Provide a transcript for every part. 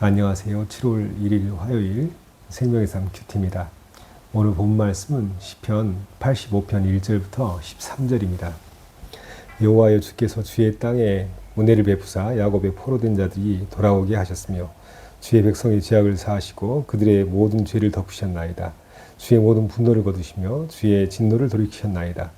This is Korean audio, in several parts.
안녕하세요. 7월 1일 화요일 생명의 삶 큐티입니다. 오늘 본 말씀은 시편 85편 1절부터 13절입니다. 여호와여 주께서 주의 땅에 은혜를 베푸사 야곱의 포로된 자들이 돌아오게 하셨으며 주의 백성의 죄악을 사하시고 그들의 모든 죄를 덮으셨나이다. 주의 모든 분노를 거두시며 주의 진노를 돌이키셨나이다.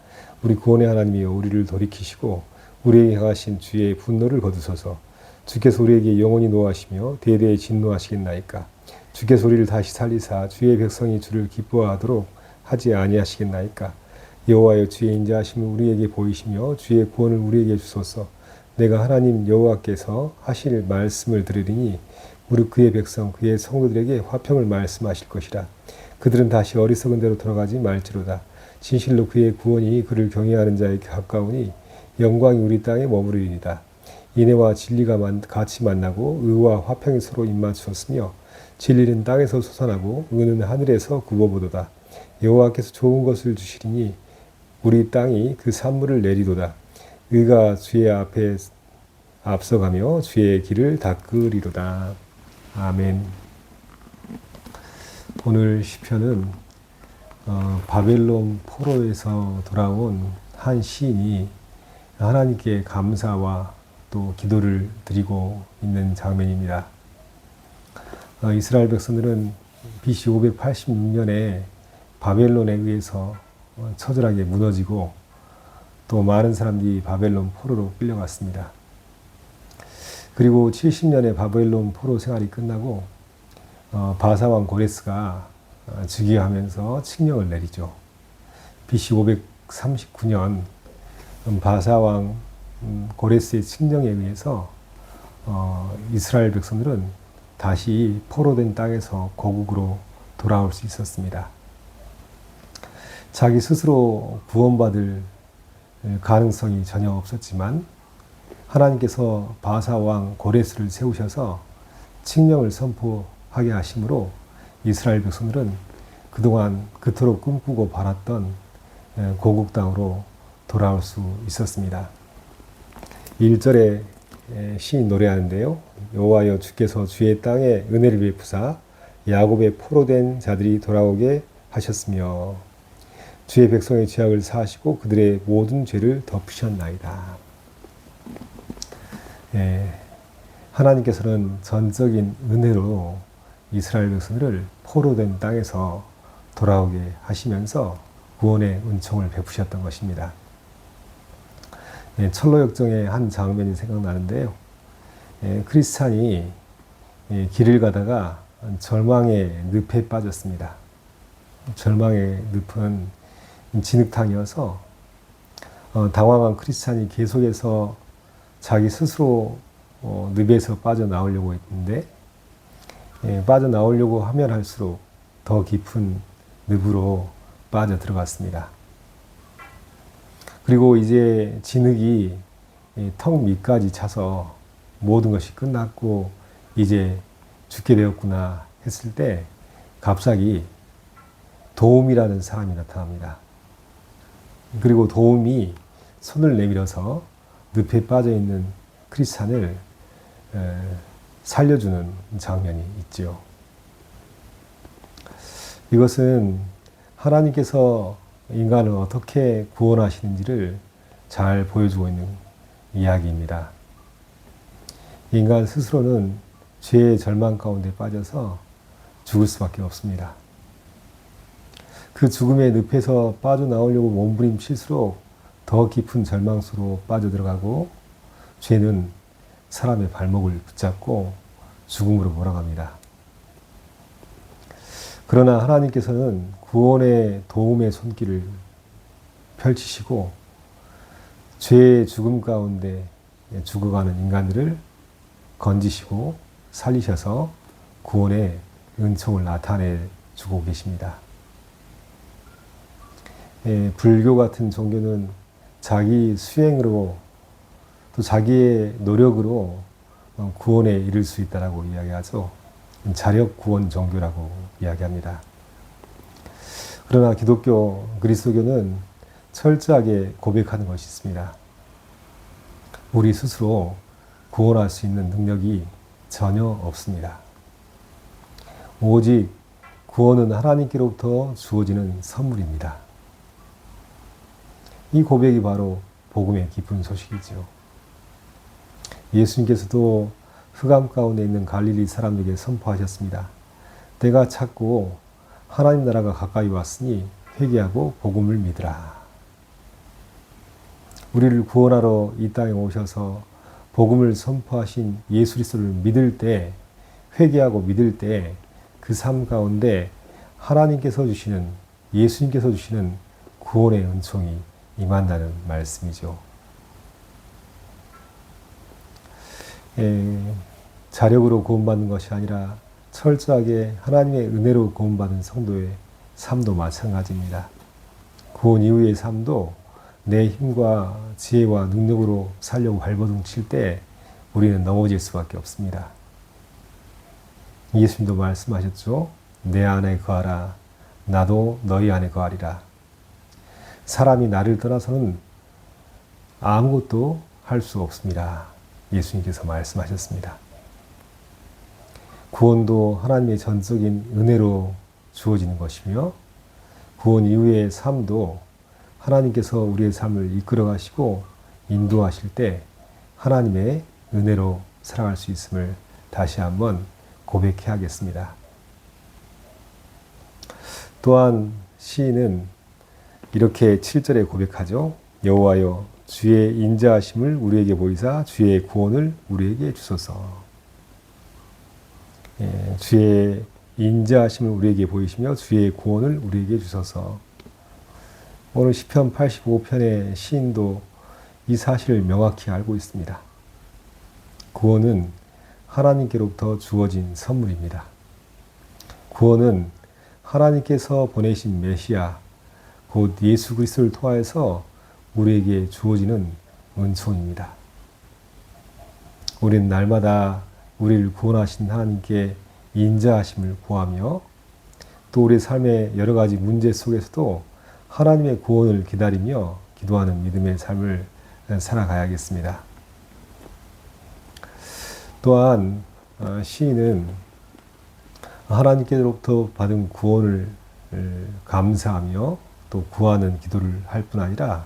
우리 구원의 하나님이여 우리를 돌이키시고 우리에게 행하신 주의 분노를 거두소서. 주께서 우리에게 영원히 노하시며 대대에 진노하시겠나이까. 주께서 우리를 다시 살리사 주의 백성이 주를 기뻐하도록 하지 아니하시겠나이까. 여호와여 주의 인자하심을 우리에게 보이시며 주의 구원을 우리에게 주소서. 내가 하나님 여호와께서 하실 말씀을 들으리니 무릇 그의 백성 그의 성도들에게 화평을 말씀하실 것이라. 그들은 다시 어리석은 대로 돌아가지 말지로다. 진실로 그의 구원이 그를 경외하는 자에게 가까우니 영광이 우리 땅에 머무르리이다. 인애와 진리가 같이 만나고 의와 화평이 서로 입맞추었으며 진리는 땅에서 솟아나고 의는 하늘에서 굽어보도다. 여호와께서 좋은 것을 주시리니 우리 땅이 그 산물을 내리도다. 의가 주의 앞에 앞서가며 주의 길을 닦으리로다. 아멘. 오늘 시편은 바벨론 포로에서 돌아온 한 시인이 하나님께 감사와 또 기도를 드리고 있는 장면입니다. 이스라엘 백성들은 BC 586년에 바벨론에 의해서 처절하게 무너지고 또 많은 사람들이 바벨론 포로로 끌려갔습니다. 그리고 70년의 바벨론 포로 생활이 끝나고 바사왕 고레스가 즉위하면서 칙령을 내리죠. BC 539년 바사왕 고레스의 칙령에 의해서 이스라엘 백성들은 다시 포로된 땅에서 고국으로 돌아올 수 있었습니다. 자기 스스로 구원받을 가능성이 전혀 없었지만 하나님께서 바사왕 고레스를 세우셔서 칙령을 선포하게 하심으로 이스라엘 백성들은 그동안 그토록 꿈꾸고 바랐던 고국 땅으로 돌아올 수 있었습니다. 1절에 시인 노래하는데요. 여호와여 주께서 주의 땅에 은혜를 베푸사 야곱의 포로된 자들이 돌아오게 하셨으며 주의 백성의 죄악을 사하시고 그들의 모든 죄를 덮으셨나이다. 하나님께서는 전적인 은혜로 이스라엘 백성들을 포로된 땅에서 돌아오게 하시면서 구원의 은총을 베푸셨던 것입니다. 철로역정의 한 장면이 생각나는데요. 크리스찬이 길을 가다가 절망의 늪에 빠졌습니다. 절망의 늪은 진흙탕이어서 당황한 크리스찬이 계속해서 자기 스스로 늪에서 빠져나오려고 했는데 빠져나오려고 하면 할수록 더 깊은 늪으로 빠져 들어갔습니다. 그리고 이제 진흙이 턱 밑까지 차서 모든 것이 끝났고 이제 죽게 되었구나 했을 때 갑자기 도움이라는 사람이 나타납니다. 그리고 도움이 손을 내밀어서 늪에 빠져있는 크리스찬을 살려주는 장면이 있죠. 이것은 하나님께서 인간을 어떻게 구원하시는지를 잘 보여주고 있는 이야기입니다. 인간 스스로는 죄의 절망 가운데 빠져서 죽을 수밖에 없습니다. 그 죽음의 늪에서 빠져나오려고 몸부림칠수록 더 깊은 절망 속으로 빠져들어가고 죄는 사람의 발목을 붙잡고 죽음으로 몰아갑니다. 그러나 하나님께서는 구원의 도움의 손길을 펼치시고 죄의 죽음 가운데 죽어가는 인간들을 건지시고 살리셔서 구원의 은총을 나타내 주고 계십니다. 불교 같은 종교는 자기 수행으로 또 자기의 노력으로 구원에 이를 수 있다라고 이야기하죠. 자력 구원 종교라고 이야기합니다. 그러나 기독교, 그리스도교는 철저하게 고백하는 것이 있습니다. 우리 스스로 구원할 수 있는 능력이 전혀 없습니다. 오직 구원은 하나님께로부터 주어지는 선물입니다. 이 고백이 바로 복음의 기쁜 소식이죠. 예수님께서도 흑암 가운데 있는 갈릴리 사람들에게 선포하셨습니다. 때가 찼고 하나님 나라가 가까이 왔으니 회개하고 복음을 믿으라. 우리를 구원하러 이 땅에 오셔서 복음을 선포하신 예수 그리스도를 믿을 때, 회개하고 믿을 때 그 삶 가운데 하나님께서 주시는, 예수님께서 주시는 구원의 은총이 임한다는 말씀이죠. 자력으로 구원받는 것이 아니라 철저하게 하나님의 은혜로 구원받은 성도의 삶도 마찬가지입니다. 구원 이후의 삶도 내 힘과 지혜와 능력으로 살려고 발버둥 칠 때 우리는 넘어질 수밖에 없습니다. 예수님도 말씀하셨죠. 내 안에 거하라. 나도 너희 안에 거하리라. 사람이 나를 떠나서는 아무것도 할 수 없습니다. 예수님께서 말씀하셨습니다. 구원도 하나님의 전적인 은혜로 주어지는 것이며 구원 이후의 삶도 하나님께서 우리의 삶을 이끌어 가시고 인도하실 때 하나님의 은혜로 살아갈 수 있음을 다시 한번 고백해야겠습니다. 또한 시인은 이렇게 7절에 고백하죠. 여호와여 주의 인자하심을 우리에게 보이사 주의 구원을 우리에게 주소서. 주의 인자하심을 우리에게 보이시며 주의 구원을 우리에게 주소서. 오늘 시편 85편의 시인도 이 사실을 명확히 알고 있습니다. 구원은 하나님께로부터 주어진 선물입니다. 구원은 하나님께서 보내신 메시아, 곧 예수 그리스도를 통하여서 우리에게 주어지는 은총입니다. 우리는 날마다 우리를 구원하신 하나님께 인자하심을 구하며 또 우리 삶의 여러 가지 문제 속에서도 하나님의 구원을 기다리며 기도하는 믿음의 삶을 살아가야겠습니다. 또한 시인은 하나님께로부터 받은 구원을 감사하며 또 구하는 기도를 할 뿐 아니라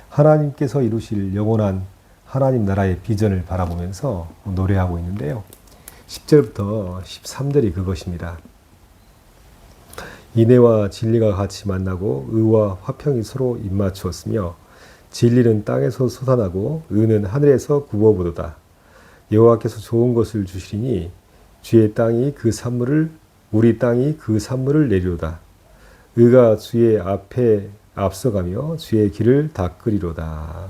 하나님께서 이루실 영원한 하나님 나라의 비전을 바라보면서 노래하고 있는데요. 10절부터 13절이 그것입니다. 인애와 진리가 같이 만나고 의와 화평이 서로 입맞추었으며 진리는 땅에서 솟아나고 의는 하늘에서 굽어보도다. 여호와께서 좋은 것을 주시리니 주의 땅이 그 산물을 우리 땅이 그 산물을 내리로다. 의가 주의 앞에 앞서가며 주의 길을 닦으리로다.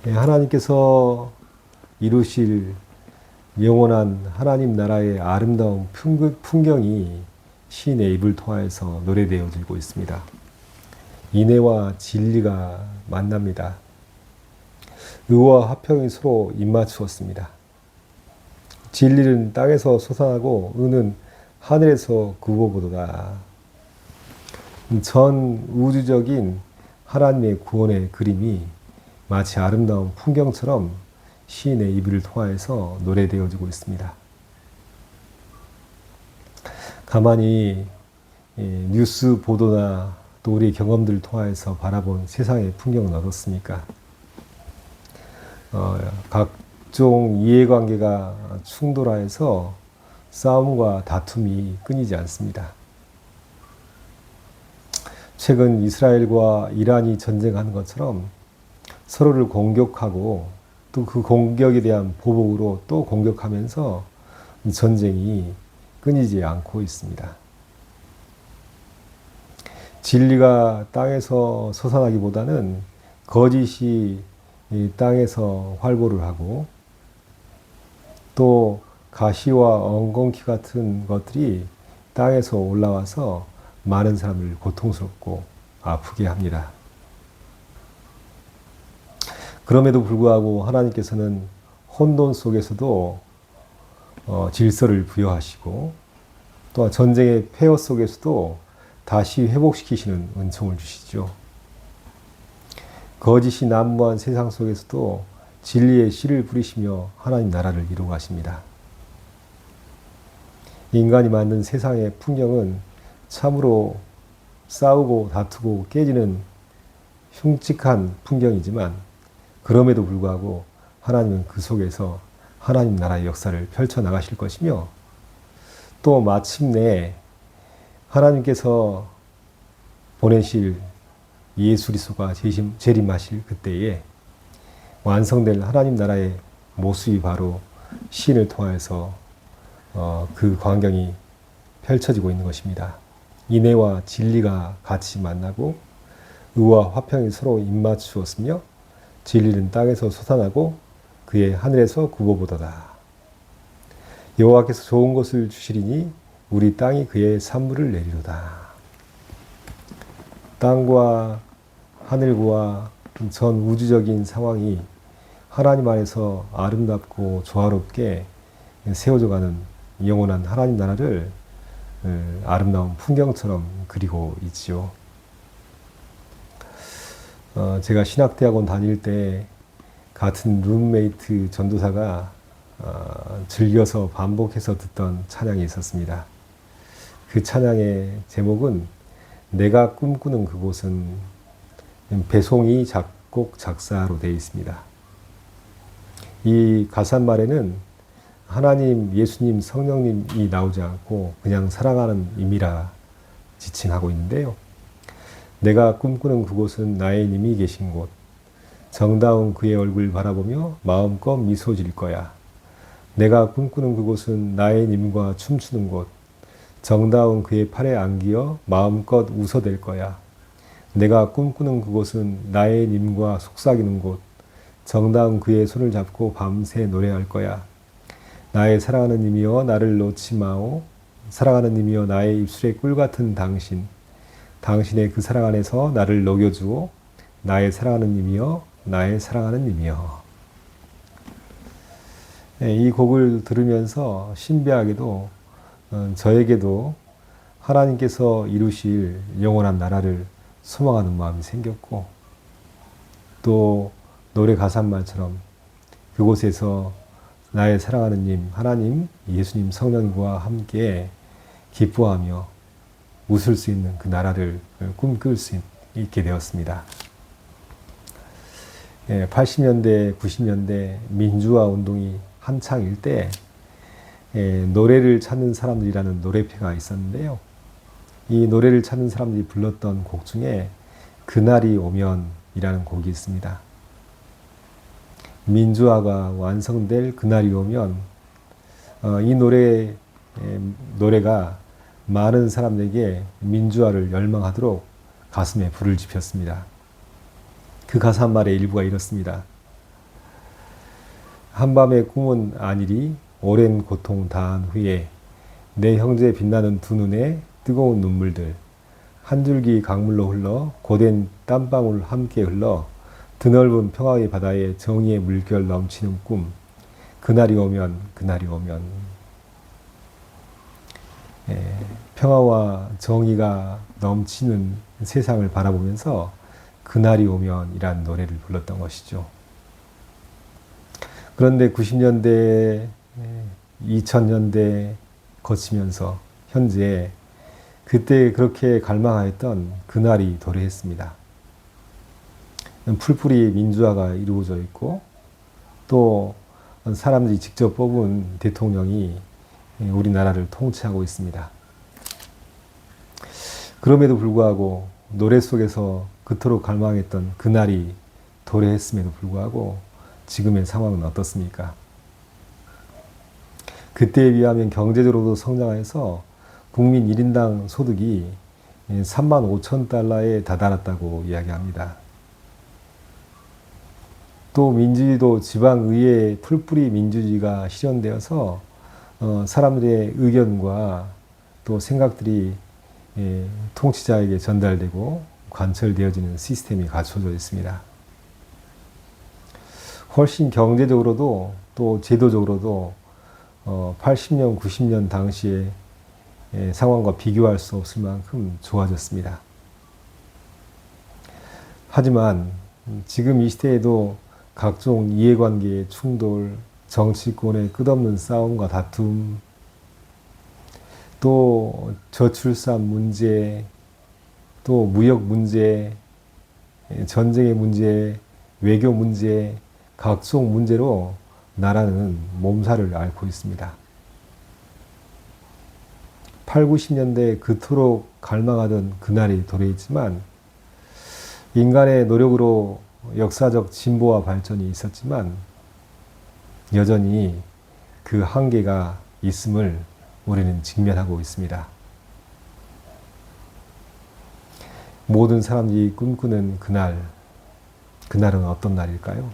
하나님께서 이루실 영원한 하나님 나라의 아름다운 풍경이 시인의 입을 통하여서 노래되어지고 있습니다. 인애와 진리가 만납니다. 의와 화평이 서로 입맞추었습니다. 진리는 땅에서 솟아나고 의는 하늘에서 굽어보도다. 전 우주적인 하나님의 구원의 그림이 마치 아름다운 풍경처럼 시인의 입을 통하여서 노래되어지고 있습니다. 가만히 뉴스 보도나 또 우리 경험들을 통하여서 바라본 세상의 풍경은 어떻습니까? 각종 이해관계가 충돌하여서 싸움과 다툼이 끊이지 않습니다. 최근 이스라엘과 이란이 전쟁하는 것처럼 서로를 공격하고 또 그 공격에 대한 보복으로 또 공격하면서 전쟁이 끊이지 않고 있습니다. 진리가 땅에서 솟아나기보다는 거짓이 이 땅에서 활보를 하고 또 가시와 엉겅퀴 같은 것들이 땅에서 올라와서 많은 사람을 고통스럽고 아프게 합니다. 그럼에도 불구하고 하나님께서는 혼돈 속에서도 질서를 부여하시고 또한 전쟁의 폐허 속에서도 다시 회복시키시는 은총을 주시죠. 거짓이 난무한 세상 속에서도 진리의 씨를 뿌리시며 하나님 나라를 이루어 가십니다. 인간이 만든 세상의 풍경은 참으로 싸우고 다투고 깨지는 흉측한 풍경이지만 그럼에도 불구하고 하나님은 그 속에서 하나님 나라의 역사를 펼쳐나가실 것이며 또 마침내 하나님께서 보내실 예수 그리스도가 재림하실 그때에 완성될 하나님 나라의 모습이 바로 시인을 통해서 그 광경이 펼쳐지고 있는 것입니다. 인애와 진리가 같이 만나고 의와 화평이 서로 입맞추었으며 진리는 땅에서 솟아나고 그의 하늘에서 굽어보도다. 여호와께서 좋은 것을 주시리니 우리 땅이 그의 산물을 내리로다. 땅과 하늘과 전 우주적인 상황이 하나님 안에서 아름답고 조화롭게 세워져가는 영원한 하나님 나라를 아름다운 풍경처럼 그리고 있지요. 제가 신학대학원 다닐 때 같은 룸메이트 전도사가 즐겨서 반복해서 듣던 찬양이 있었습니다. 그 찬양의 제목은 내가 꿈꾸는 그곳은 배송이 작곡 작사로 되어 있습니다. 이 가사말에는 하나님, 예수님, 성령님이 나오지 않고 그냥 사랑하는 의미라 지칭하고 있는데요. 내가 꿈꾸는 그곳은 나의 님이 계신 곳, 정다운 그의 얼굴 바라보며 마음껏 미소 질 거야. 내가 꿈꾸는 그곳은 나의 님과 춤추는 곳, 정다운 그의 팔에 안기어 마음껏 웃어댈 거야. 내가 꿈꾸는 그곳은 나의 님과 속삭이는 곳, 정다운 그의 손을 잡고 밤새 노래할 거야. 나의 사랑하는 님이여 나를 놓지 마오. 사랑하는 님이여 나의 입술에 꿀 같은 당신. 당신의 그 사랑 안에서 나를 녹여주오. 나의 사랑하는 님이여 나의 사랑하는 님이여. 이 곡을 들으면서 신비하게도 저에게도 하나님께서 이루실 영원한 나라를 소망하는 마음이 생겼고 또 노래 가사말처럼 그곳에서 나의 사랑하는 님, 하나님, 예수님, 성령과 함께 기뻐하며 웃을 수 있는 그 나라를 꿈꿀 수 있게 되었습니다. 80년대, 90년대 민주화 운동이 한창일 때 노래를 찾는 사람들이라는 노래패가 있었는데요. 이 노래를 찾는 사람들이 불렀던 곡 중에 그날이 오면이라는 곡이 있습니다. 민주화가 완성될 그날이 오면 이 노래가 많은 사람들에게 민주화를 열망하도록 가슴에 불을 지폈습니다. 그 가사말의 일부가 이렇습니다. 한밤의 꿈은 아니리 오랜 고통 다한 후에 내 형제 빛나는 두 눈에 뜨거운 눈물들 한 줄기 강물로 흘러 고된 땀방울 함께 흘러 드넓은 평화의 바다에 정의의 물결 넘치는 꿈 그날이 오면 평화와 정의가 넘치는 세상을 바라보면서 그날이 오면 이란 노래를 불렀던 것이죠. 그런데 90년대, 2000년대 거치면서 현재 그때 그렇게 갈망하였던 그날이 도래했습니다. 풀뿌리 민주화가 이루어져 있고 또 사람들이 직접 뽑은 대통령이 우리나라를 통치하고 있습니다. 그럼에도 불구하고 노래 속에서 그토록 갈망했던 그날이 도래했음에도 불구하고 지금의 상황은 어떻습니까? 그때에 비하면 경제적으로도 성장해서 국민 1인당 소득이 3만 5천 달러에 다다랐다고 이야기합니다. 또 민주주의도 지방의회 풀뿌리 민주주의가 실현되어서 사람들의 의견과 또 생각들이 통치자에게 전달되고 관철되어지는 시스템이 갖춰져 있습니다. 훨씬 경제적으로도 또 제도적으로도 80년, 90년 당시의 상황과 비교할 수 없을 만큼 좋아졌습니다. 하지만 지금 이 시대에도 각종 이해관계의 충돌, 정치권의 끝없는 싸움과 다툼, 또 저출산 문제, 또 무역 문제, 전쟁의 문제, 외교 문제, 각종 문제로 나라는 몸살을 앓고 있습니다. 8, 90년대 그토록 갈망하던 그날이 도래했지만 인간의 노력으로 역사적 진보와 발전이 있었지만 여전히 그 한계가 있음을 우리는 직면하고 있습니다. 모든 사람들이 꿈꾸는 그날은 어떤 날일까요?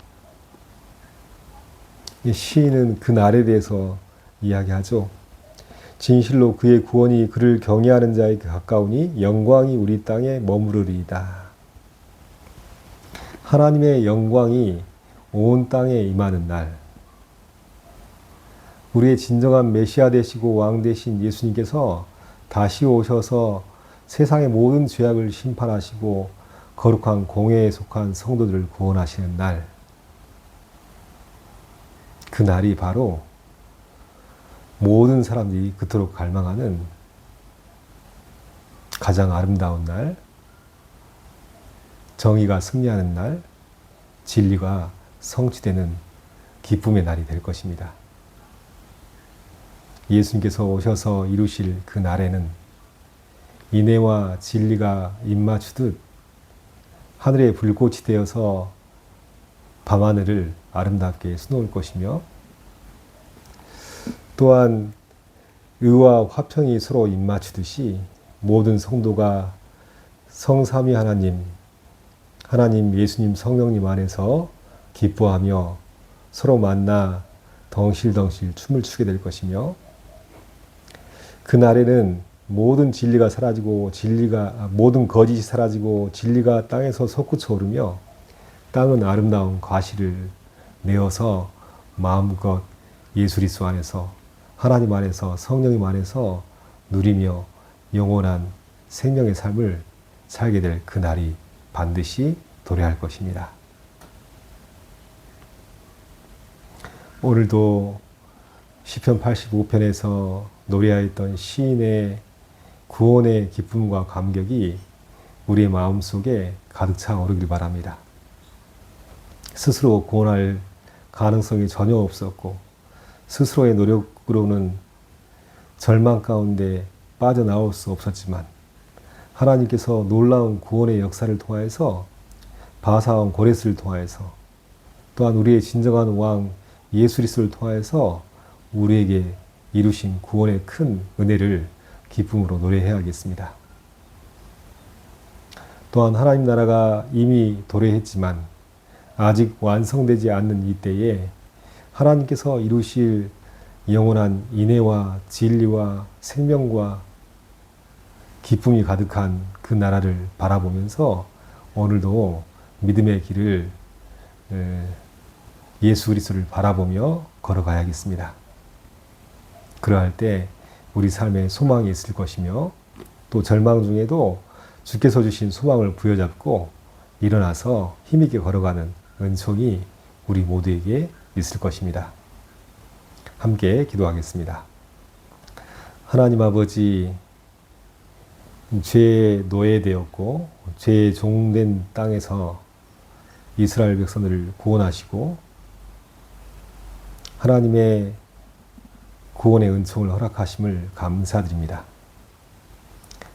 시인은 그 날에 대해서 이야기하죠. 진실로 그의 구원이 그를 경외하는 자에게 가까우니 영광이 우리 땅에 머무르리이다. 하나님의 영광이 온 땅에 임하는 날, 우리의 진정한 메시아 되시고 왕 되신 예수님께서 다시 오셔서 세상의 모든 죄악을 심판하시고 거룩한 공회에 속한 성도들을 구원하시는 날, 그 날이 바로 모든 사람들이 그토록 갈망하는 가장 아름다운 날, 정의가 승리하는 날, 진리가 성취되는 기쁨의 날이 될 것입니다. 예수님께서 오셔서 이루실 그 날에는 인애와 진리가 입맞추듯 하늘에 불꽃이 되어서 밤하늘을 아름답게 수놓을 것이며, 또한 의와 화평이 서로 입맞추듯이 모든 성도가 성삼위 하나님 예수님 성령님 안에서 기뻐하며 서로 만나 덩실덩실 춤을 추게 될 것이며, 그날에는 모든 진리가 사라지고 모든 거짓이 사라지고 진리가 땅에서 솟구쳐 오르며 땅은 아름다운 과실을 내어서 마음껏 예수 그리스도 안에서 하나님 안에서 성령님 안에서 누리며 영원한 생명의 삶을 살게 될 그 날이 반드시 도래할 것입니다. 오늘도 시편 85편에서 노래하였던 시인의 구원의 기쁨과 감격이 우리의 마음속에 가득 차 오르길 바랍니다. 스스로 구원할 가능성이 전혀 없었고 스스로의 노력으로는 절망 가운데 빠져나올 수 없었지만 하나님께서 놀라운 구원의 역사를 통하여서 바사왕 고레스를 통하여서 또한 우리의 진정한 왕 예수 그리스도를 통하여서 우리에게 이루신 구원의 큰 은혜를 기쁨으로 노래해야겠습니다. 또한 하나님 나라가 이미 도래했지만 아직 완성되지 않는 이때에 하나님께서 이루실 영원한 인애와 진리와 생명과 기쁨이 가득한 그 나라를 바라보면서 오늘도 믿음의 길을 예수 그리스도를 바라보며 걸어가야겠습니다. 그러할 때 우리 삶에 소망이 있을 것이며 또 절망 중에도 주께서 주신 소망을 부여잡고 일어나서 힘있게 걸어가는 은총이 우리 모두에게 있을 것입니다. 함께 기도하겠습니다. 하나님 아버지, 죄에 노예되었고 죄에 종된 땅에서 이스라엘 백성들을 구원하시고 하나님의 구원의 은총을 허락하심을 감사드립니다.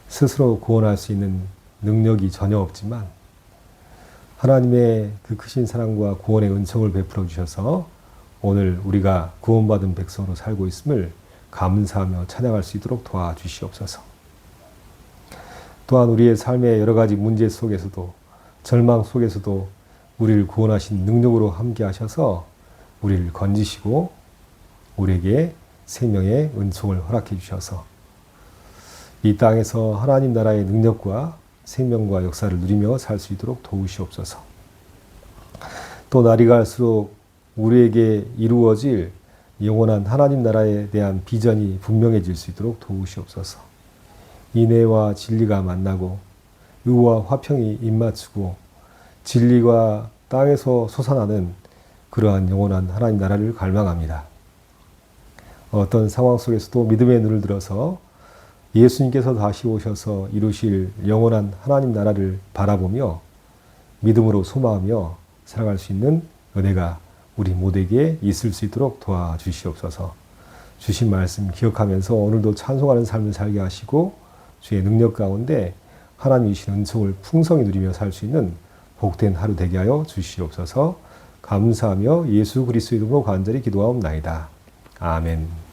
스스로 구원할 수 있는 능력이 전혀 없지만 하나님의 그 크신 사랑과 구원의 은총을 베풀어 주셔서 오늘 우리가 구원받은 백성으로 살고 있음을 감사하며 찬양할 수 있도록 도와주시옵소서. 또한 우리의 삶의 여러 가지 문제 속에서도 절망 속에서도 우리를 구원하신 능력으로 함께 하셔서 우리를 건지시고 우리에게 생명의 은총을 허락해 주셔서 이 땅에서 하나님 나라의 능력과 생명과 역사를 누리며 살 수 있도록 도우시옵소서. 또 날이 갈수록 우리에게 이루어질 영원한 하나님 나라에 대한 비전이 분명해질 수 있도록 도우시옵소서. 인애와 진리가 만나고 의와 화평이 입맞추고 진리가 땅에서 솟아나는 그러한 영원한 하나님 나라를 갈망합니다. 어떤 상황 속에서도 믿음의 눈을 들어서 예수님께서 다시 오셔서 이루실 영원한 하나님 나라를 바라보며 믿음으로 소망하며 살아갈 수 있는 은혜가 우리 모두에게 있을 수 있도록 도와주시옵소서. 주신 말씀 기억하면서 오늘도 찬송하는 삶을 살게 하시고 주의 능력 가운데 하나님이 주신 은총을 풍성히 누리며 살 수 있는 복된 하루 되게 하여 주시옵소서. 감사하며 예수 그리스도 이름으로 간절히 기도하옵나이다. 아멘.